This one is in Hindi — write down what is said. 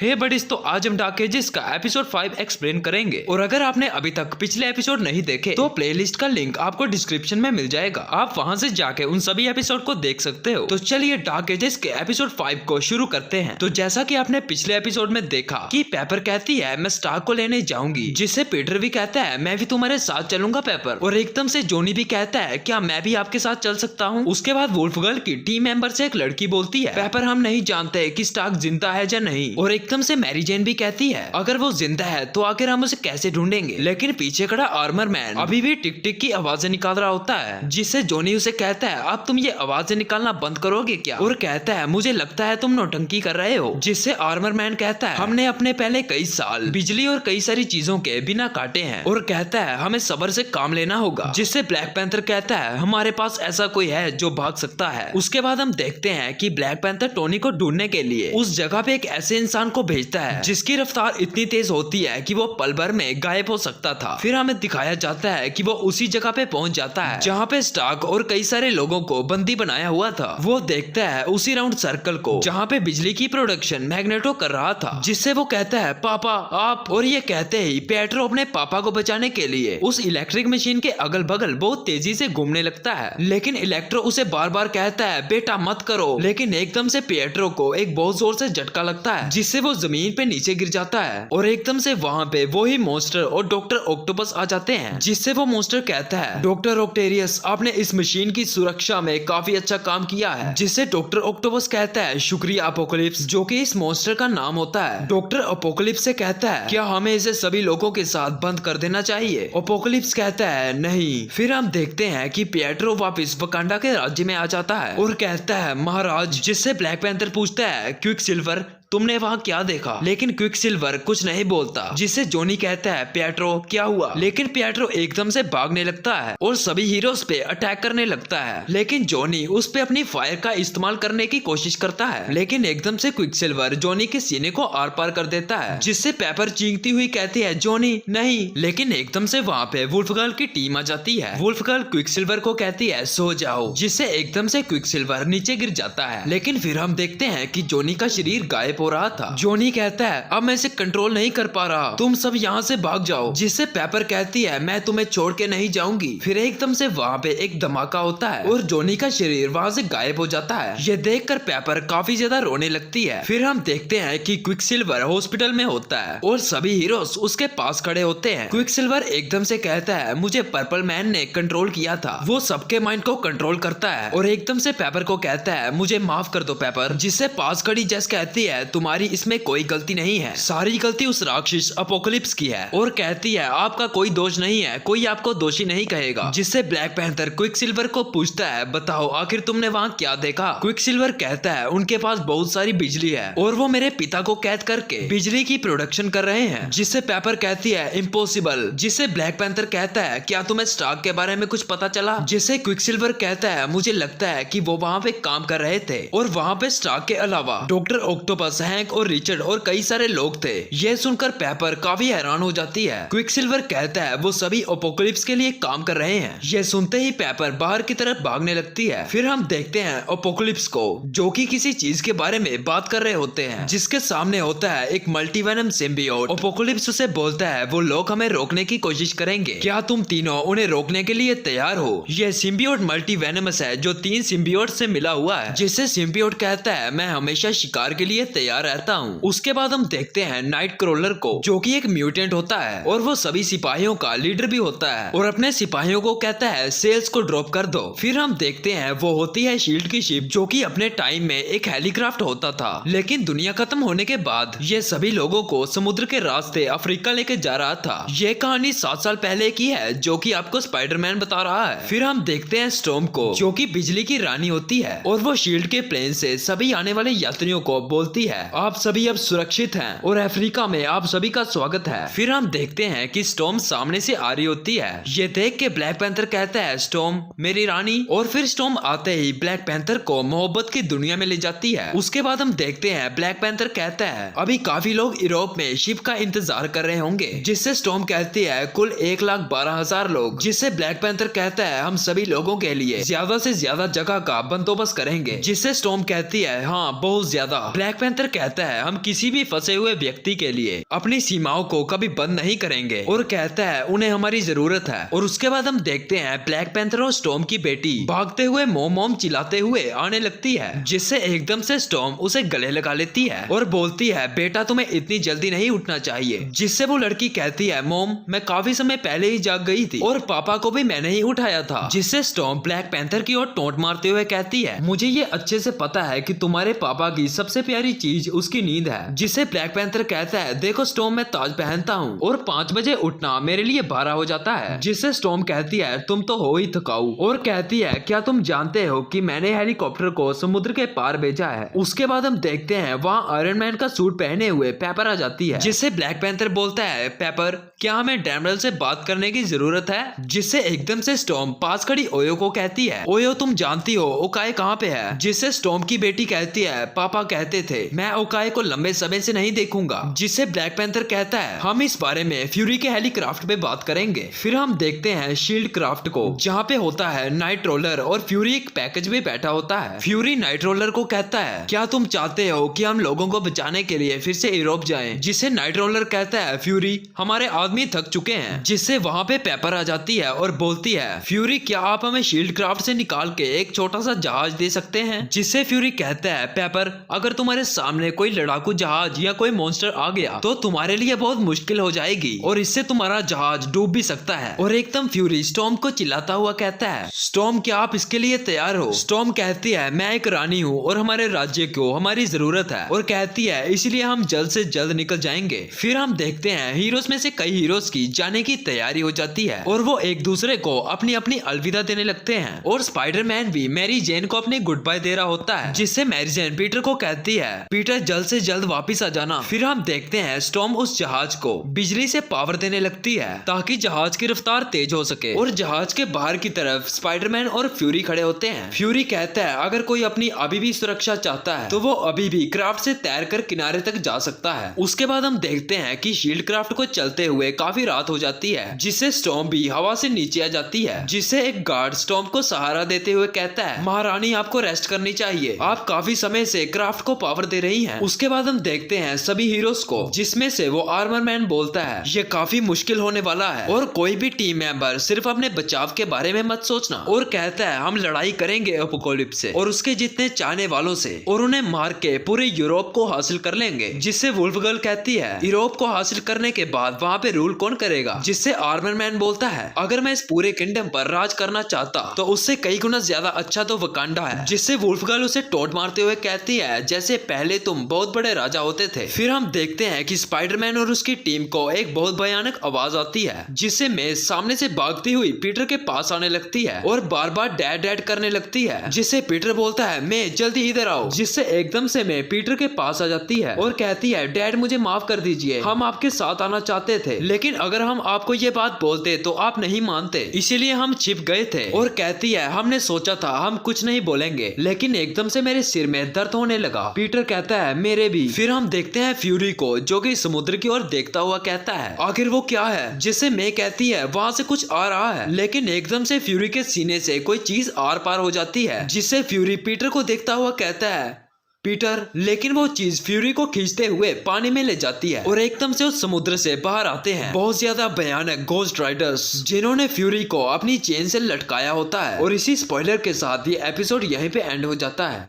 हे बडिस, तो आज हम डार्क एजेस का एपिसोड 5 एक्सप्लेन करेंगे। और अगर आपने अभी तक पिछले एपिसोड नहीं देखे तो प्लेलिस्ट का लिंक आपको डिस्क्रिप्शन में मिल जाएगा, आप वहां से जाके उन सभी एपिसोड को देख सकते हो। तो चलिए डार्क एजेस के एपिसोड 5 को शुरू करते हैं। तो जैसा कि आपने पिछले एपिसोड में देखा कि पेपर कहती है मैं स्टार्क को लेने जाऊंगी, जिससे पीटर भी कहता है मैं भी तुम्हारे साथ चलूंगा पेपर। और एकदम से जोनी भी कहता है क्या मैं भी आपके साथ चल सकता हूँ। उसके बाद वुल्फ गर्ल की टीम मेंबर से एक लड़की बोलती है पेपर हम नहीं जानते कि स्टार्क जिंदा है या नहीं। और एकदम से मैरी जेन भी कहती है अगर वो जिंदा है तो आखिर हम उसे कैसे ढूंढेंगे। लेकिन पीछे खड़ा आर्मर मैन अभी भी टिक टिक की आवाजें निकाल रहा होता है, जिससे जोनी उसे कहता है अब तुम ये आवाजें निकालना बंद करोगे क्या। और कहता है मुझे लगता है तुम नौटंकी कर रहे हो। जिससे आर्मर मैन कहता है हमने अपने पहले कई साल बिजली और कई सारी चीजों के बिना काटे हैं। और कहता है हमें सब्र से काम लेना होगा। जिससे ब्लैक पैंथर कहता है हमारे पास ऐसा कोई है जो भाग सकता है। उसके बाद हम देखते हैं कि ब्लैक पैंथर टोनी को ढूंढने के लिए उस जगह पे एक ऐसे इंसान को भेजता है जिसकी रफ्तार इतनी तेज होती है कि वो पल भर में गायब हो सकता था। फिर हमें दिखाया जाता है कि वो उसी जगह पे पहुंच जाता है जहाँ पे स्टार्क और कई सारे लोगों को बंदी बनाया हुआ था। वो देखता है उसी राउंड सर्कल को जहाँ पे बिजली की प्रोडक्शन मैग्नेटो कर रहा था। जिससे वो कहता है पापा आप। और ये कहते ही पेट्रो अपने पापा को बचाने के लिए उस इलेक्ट्रिक मशीन के अगल बगल बहुत तेजी से घूमने लगता है। लेकिन इलेक्ट्रो उसे बार बार कहता है बेटा मत करो। लेकिन एकदम से पेट्रो को एक बहुत जोर से झटका लगता है, जिससे वो जमीन पे नीचे गिर जाता है। और एकदम से वहाँ पे वही मॉन्स्टर और डॉक्टर ऑक्टोपस आ जाते हैं। जिससे वो मॉन्स्टर कहता है डॉक्टर ऑक्टेरियस आपने इस मशीन की सुरक्षा में काफी अच्छा काम किया है। जिससे डॉक्टर ऑक्टोपस कहता है शुक्रिया अपोकलिप्स, जो कि इस मॉन्स्टर का नाम होता है। डॉक्टर अपोकलिप्स से कहता है क्या हमें इसे सभी लोगों के साथ बंद कर देना चाहिए। अपोकलिप्स कहता है नहीं। फिर हम देखते हैं कि पिएट्रो वापस वकांडा के राज्य में आ जाता है और कहता है महाराज। जिससे ब्लैक पैंथर पूछता है क्विक सिल्वर तुमने वहाँ क्या देखा। लेकिन क्विक सिल्वर कुछ नहीं बोलता। जिससे जोनी कहता है पिएट्रो क्या हुआ। लेकिन पिएट्रो एकदम से भागने लगता है और सभी हीरोज पे अटैक करने लगता है। लेकिन जोनी उस पे अपनी फायर का इस्तेमाल करने की कोशिश करता है। लेकिन एकदम से क्विक सिल्वर जोनी के सीने को आर पार कर देता है। जिससे पेपर चीखती हुई कहती है जोनी नहीं। लेकिन एकदम से वहाँ पे वुल्फ गर्ल की टीम आ जाती है। वुल्फ गर्ल क्विक सिल्वर को कहती है सो जाओ। जिससे एकदम से क्विक सिल्वर नीचे गिर जाता है। लेकिन फिर हम देखते हैं कि जोनी का शरीर गायब हो रहा था। जोनी कहता है अब मैं इसे कंट्रोल नहीं कर पा रहा, तुम सब यहाँ से भाग जाओ। जिससे पेपर कहती है मैं तुम्हें छोड़ के नहीं जाऊंगी। फिर एकदम से वहाँ पे एक धमाका होता है और जोनी का शरीर वहाँ से गायब हो जाता है। ये देखकर पेपर काफी ज्यादा रोने लगती है। फिर हम देखते हैं कि क्विक सिल्वर हॉस्पिटल में होता है और सभी हीरोज उसके पास खड़े होते हैं। क्विक सिल्वर एकदम से कहता है मुझे पर्पल मैन ने कंट्रोल किया था, वो सबके माइंड को कंट्रोल करता है। और एकदम से पेपर को कहता है मुझे माफ कर दो पेपर। जिससे पास खड़ी जेस कहती है तुम्हारी इसमें कोई गलती नहीं है, सारी गलती उस राक्षस अपोकलिप्स की है। और कहती है आपका कोई दोष नहीं है, कोई आपको दोषी नहीं कहेगा। जिससे ब्लैक पैंथर क्विक सिल्वर को पूछता है बताओ आखिर तुमने वहाँ क्या देखा। क्विक सिल्वर कहता है उनके पास बहुत सारी बिजली है और वो मेरे पिता को कैद करके बिजली की प्रोडक्शन कर रहे हैं। जिससे पेपर कहती है इम्पॉसिबल। जिससे ब्लैक पैंथर कहता है क्या तुम्हें स्टार्क के बारे में कुछ पता चला। जिससे क्विक सिल्वर कहता है मुझे लगता है कि वो वहाँ पे काम कर रहे थे और वहाँ पे स्टार्क के अलावा डॉक्टर ऑक्टोपस, हैंक और रिचर्ड और कई सारे लोग थे। ये सुनकर पेपर काफी हैरान हो जाती है। क्विक सिल्वर कहता है वो सभी अपोकलिप्स के लिए काम कर रहे हैं। ये सुनते ही पेपर बाहर की तरफ भागने लगती है। फिर हम देखते हैं अपोकलिप्स को जो कि किसी चीज के बारे में बात कर रहे होते हैं, जिसके सामने होता है एक मल्टीवेनम सिम्बियोट। अपोकलिप्स उसे बोलता है वो लोग हमें रोकने की कोशिश करेंगे, क्या तुम तीनों उन्हें रोकने के लिए तैयार हो। यह सिम्बियोट मल्टीवेनमस है जो 3 सिम्बियोट से मिला हुआ है। जिससे सिम्बियोट कहता है मैं हमेशा शिकार के लिए तैयार रहता हूँ। उसके बाद हम देखते हैं नाइट क्रॉलर को जो कि एक म्यूटेंट होता है और वो सभी सिपाहियों का लीडर भी होता है और अपने सिपाहियों को कहता है सेल्स को ड्रॉप कर दो। फिर हम देखते हैं वो होती है शील्ड की शिप जो कि अपने टाइम में एक हेलीक्राफ्ट होता था। लेकिन दुनिया खत्म होने के बाद ये सभी लोगों को समुद्र के रास्ते अफ्रीका लेके जा रहा था। ये कहानी 7 साल पहले की है जो कि आपको स्पाइडरमैन बता रहा है। फिर हम देखते हैं स्टॉर्म को जो कि बिजली की रानी होती है और वो शील्ड के प्लेन से सभी आने वाले यात्रियों को बोलती है आप सभी अब सुरक्षित हैं और अफ्रीका में आप सभी का स्वागत है। फिर हम देखते हैं कि स्टॉर्म सामने से आ रही होती है। ये देख के ब्लैक पैंथर कहता है स्टॉर्म मेरी रानी। और फिर स्टॉर्म आते ही ब्लैक पैंथर को मोहब्बत की दुनिया में ले जाती है। उसके बाद हम देखते हैं ब्लैक पैंथर कहता है अभी काफी लोग यूरोप में शिप का इंतजार कर रहे होंगे। जिससे स्टॉर्म कहती है कुल 1,12,000 लोग। जिससे ब्लैक पैंथर कहता है हम सभी लोगों के लिए ज्यादा से ज्यादा जगह का बंदोबस्त करेंगे। जिससे स्टॉर्म कहती है हाँ बहुत ज्यादा। ब्लैक पैंथर पैंथर कहता है हम किसी भी फंसे हुए व्यक्ति के लिए अपनी सीमाओं को कभी बंद नहीं करेंगे और कहता है उन्हें हमारी जरूरत है। और उसके बाद हम देखते हैं ब्लैक पैंथर और स्टॉर्म की बेटी भागते हुए मोम मोम चिल्लाते हुए आने लगती है, जिससे एकदम से स्टॉर्म उसे गले लगा लेती है और बोलती है बेटा तुम्हें इतनी जल्दी नहीं उठना चाहिए। जिससे वो लड़की कहती है मोम मैं काफी समय पहले ही जाग गई थी और पापा को भी मैंने ही उठाया था। जिससे स्टॉर्म ब्लैक पैंथर की ओर टोंट मारते हुए कहती है मुझे ये अच्छे से पता है कि तुम्हारे पापा की सबसे प्यारी चीज उसकी नींद है। जिससे ब्लैक पैंथर कहता है देखो स्टॉर्म मैं ताज पहनता हूँ और 5 बजे उठना मेरे लिए 12 हो जाता है। जिससे स्टॉर्म कहती है तुम तो हो ही थकाऊ और कहती है क्या तुम जानते हो कि मैंने हेलीकॉप्टर को समुद्र के पार भेजा है। उसके बाद हम देखते हैं वहाँ आयरन मैन का सूट पहने हुए पेपर आ जाती है। जिससे ब्लैक पैंथर बोलता है पेपर क्या हमें डैमरल से बात करने की जरूरत है। जिससे एकदम से स्टॉर्म पास खड़ी ओयो को कहती है ओयो तुम जानती हो ओकाई कहाँ पे है। जिससे स्टॉर्म की बेटी कहती है पापा कहते थे मैं ओकाई को लंबे समय से नहीं देखूंगा। जिससे ब्लैक पैंथर कहता है हम इस बारे में फ्यूरी के हेलीक्राफ्ट पे बात करेंगे। फिर हम देखते हैं शील्ड क्राफ्ट को जहाँ पे होता है नाइट रोलर और फ्यूरी एक पैकेज में बैठा होता है। फ्यूरी नाइट रोलर को कहता है क्या तुम चाहते हो कि हम लोगों को बचाने के लिए फिर से यूरोप जाएं। जिससे नाइट रोलर कहता है फ्यूरी हमारे आदमी थक चुके हैं। जिससे वहाँ पे पेपर आ जाती है और बोलती है फ्यूरी क्या आप हमें शील्ड क्राफ्ट से निकाल के एक छोटा सा जहाज दे सकते हैं। जिससे फ्यूरी कहता है पेपर अगर तुम्हारे सामने कोई लड़ाकू जहाज या कोई मॉन्स्टर आ गया तो तुम्हारे लिए बहुत मुश्किल हो जाएगी और इससे तुम्हारा जहाज डूब भी सकता है। और एकदम फ्यूरी स्टॉर्म को चिल्लाता हुआ कहता है स्टॉर्म क्या आप इसके लिए तैयार हो। स्टॉर्म कहती है मैं एक रानी हूँ और हमारे राज्य को हमारी जरूरत है और कहती है इसलिए हम जल्द से जल्द निकल जाएंगे। फिर हम देखते हैं हीरोज में से कई हीरोज की जाने की तैयारी हो जाती है और वो एक दूसरे को अपनी अपनी अलविदा देने लगते हैं। और स्पाइडरमैन भी मैरी जेन को अपनी गुड बाय दे रहा होता है। जिससे मैरी जेन पीटर को कहती है पीटर जल्द से जल्द वापिस आ जाना। फिर हम देखते हैं स्टॉर्म उस जहाज को बिजली से पावर देने लगती है ताकि जहाज की रफ्तार तेज हो सके। और जहाज के बाहर की तरफ स्पाइडरमैन और फ्यूरी खड़े होते हैं। फ्यूरी कहता है अगर कोई अपनी अभी भी सुरक्षा चाहता है तो वो अभी भी क्राफ्ट से तैर कर किनारे तक जा सकता है। उसके बाद हम देखते हैं कि शील्ड क्राफ्ट को चलते हुए काफी रात हो जाती है। जिससे स्टॉर्म भी हवा से नीचे आ जाती है। जिससे एक गार्ड स्टॉर्म को सहारा देते हुए कहता है महारानी आपको रेस्ट करनी चाहिए, आप काफी समय से क्राफ्ट को पावर दे रही हैं। उसके बाद हम देखते हैं सभी हीरोज को जिसमें से वो आर्मर मैन बोलता है ये काफी मुश्किल होने वाला है और कोई भी टीम मेंबर सिर्फ अपने बचाव के बारे में मत सोचना। और कहता है हम लड़ाई करेंगे एपोकलिप्स से और उसके जितने चाहने वालों से और उन्हें मार के पूरे यूरोप को हासिल कर लेंगे। जिससे वुल्फ गर्ल कहती है यूरोप को हासिल करने के बाद वहाँ पे रूल कौन करेगा। जिससे आर्मर मैन बोलता है अगर मैं इस पूरे किंगडम पर राज करना चाहता तो उससे कई गुना ज्यादा अच्छा तो वकांडा है। जिससे वुल्फ गर्ल उसे टोंट मारते हुए कहती है जैसे पहले तुम बहुत बड़े राजा होते थे। फिर हम देखते हैं कि स्पाइडरमैन और उसकी टीम को एक बहुत भयानक आवाज आती है जिससे मेज सामने से भागती हुई पीटर के पास आने लगती है और बार बार डैड डैड करने लगती है। जिससे पीटर बोलता है मैं जल्दी इधर आओ। जिससे एकदम से मैं पीटर के पास आ जाती है और कहती है डैड मुझे माफ कर दीजिए, हम आपके साथ आना चाहते थे लेकिन अगर हम आपको ये बात बोलते तो आप नहीं मानते इसीलिए हम छिप गए थे। और कहती है हमने सोचा था हम कुछ नहीं बोलेंगे लेकिन एकदम से मेरे सिर में दर्द होने लगा। पीटर कहता है मेरे भी। फिर हम देखते हैं फ्यूरी को जो कि समुद्र की ओर देखता हुआ कहता है आखिर वो क्या है। जिससे मैं कहती है वहाँ से कुछ आ रहा है लेकिन एकदम से फ्यूरी के सीने से कोई चीज आर पार हो जाती है। जिससे फ्यूरी पीटर को देखता हुआ कहता है पीटर, लेकिन वो चीज फ्यूरी को खींचते हुए पानी में ले जाती है और एकदम से उस समुद्र से बाहर आते हैं बहुत ज्यादा भयानक घोस्ट राइडर्स जिन्होंने फ्यूरी को अपनी चेन से लटकाया होता है। और इसी स्पॉइलर के साथ ये एपिसोड यहीं पे एंड हो जाता है।